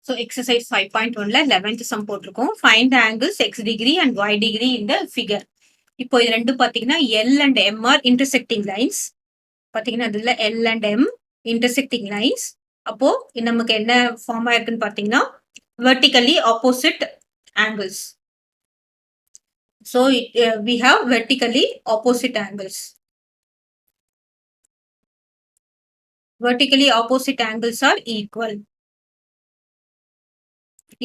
So exercise 5.1ல 11th sum போட்டிருக்கோம். Find the angles x degree and y degree in the figure. இப்போ இது ரெண்டும் பாத்தீங்கன்னா L and M are intersecting lines. பாத்தீங்கன்னா இதுல L and M intersecting lines. அப்போ நமக்கு என்ன ஃபார்ம் ஆயிருக்குன்னு பாத்தீங்கன்னா vertically opposite angles. So we have vertically opposite angles. Vertically opposite angles are equal.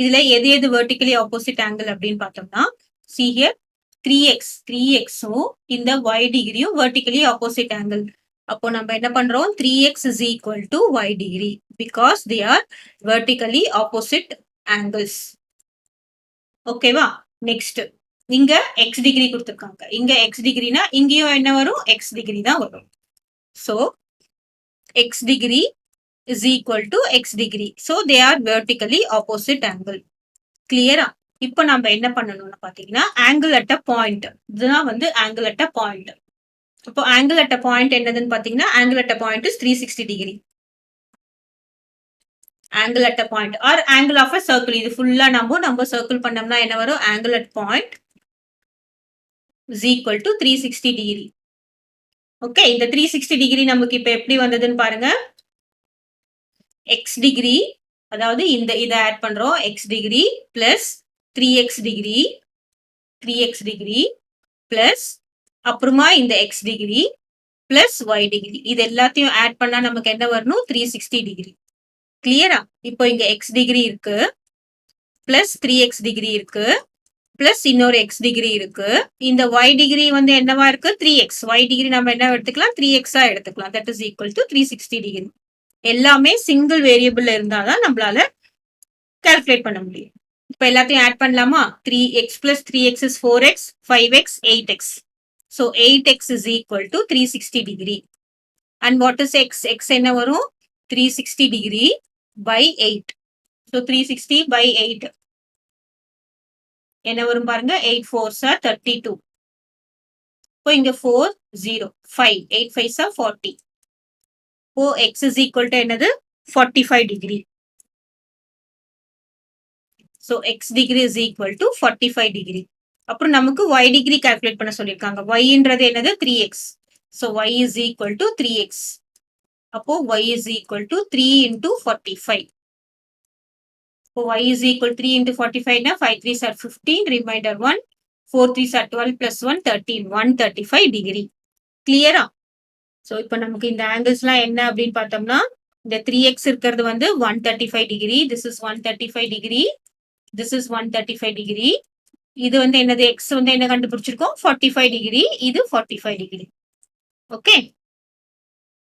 இதுல எது எது vertically opposite angle அப்படின்னு பார்த்தோம்னா see here 3x இந்த y degree vertically opposite angle. அப்போ நம்ம என்ன பண்றோம் 3x is equal to y degree because they are vertically opposite angles. ஓகேவா? நெக்ஸ்ட் இங்க x degree கொடுத்திருக்காங்க. இங்க x degreeனா இங்கேயும் என்ன வரும் x degree தான் வரும். So x degree is equal to x degree. So they are vertically opposite angle. Clear-ஆ? இப்போ நம்ம என்ன பண்ணணும்னு பாத்தீங்கன்னா angle at a point. இதுதான் வந்து angle at a point. இப்போ angle at a point என்னதுன்னு பாத்தீங்கன்னா angle at a point is 360 degree. Angle at a point or angle of a circle. இது ஃபுல்லா நம்ம circle பண்ணோம்னா என்ன வரும் angle at point is equal to 360 degree. Okay, இந்த 360 degree நமக்கு இப்போ எப்படி வந்ததுன்னு பாருங்க. x degree அதாவது இதை ஆட் பண்றோம் x degree plus 3x degree plus அப்புறமா இந்த x degree plus y degree இது எல்லாத்தையும் ஆட் பண்ணா நமக்கு என்ன வரணும் 360 degree. கிளியரா? இப்போ இங்க x degree இருக்கு plus 3x degree இருக்கு plus இன்னொரு x degree இருக்கு. இந்த y degree வந்து என்னவா இருக்கு 3x. y degree நம்ம என்ன எடுத்துக்கலாம் 3x-ஆ எடுத்துக்கலாம். that is equal to 360 degree. எல்லாமே சிங்கிள் வேரியபிள்ல இருந்தாதான் நம்மளால கால்குலேட் பண்ண முடியும். இப்போ எல்லாத்தையும் ஆட் பண்ணலாமா 3x plus 3x is 4x 5x 8x. So 8x is equal to 360 degree. And what is x? x என்ன வரும் 360 degree by 8. So 360 by 8 என்ன வரும் பாருங்க 8 4s are 32. இப்போ இங்க 4 0 5 8 5s are 40. இப்போ x is equal to என்னது 45 degree. So x degree is equal to 45 degree. அப்புறம் நமக்கு y degree calculate பண்ண சொல்லிருக்காங்க. y-ன்றது என்னது 3x. So y is equal to 3x. அப்போ y is equal to 3 into 45. இப்போ y is equal to 3 into 45 na 5 3s are 15 remainder 1 4 3s are 12 plus 1 13 135 degree. Clear-ஆ? So இப்போ நமக்கு இந்த ஆங்கிள்ஸ்லாம் என்ன அப்படின்னு பார்த்தோம்னா இந்த 3x இருக்கிறது வந்து 135 degree. This is 135 degree. This is 135 degree. இது வந்து என்னது x வந்து என்ன கண்டுபிடிச்சிருக்கோம் 45 degree. இது 45 degree. Okay.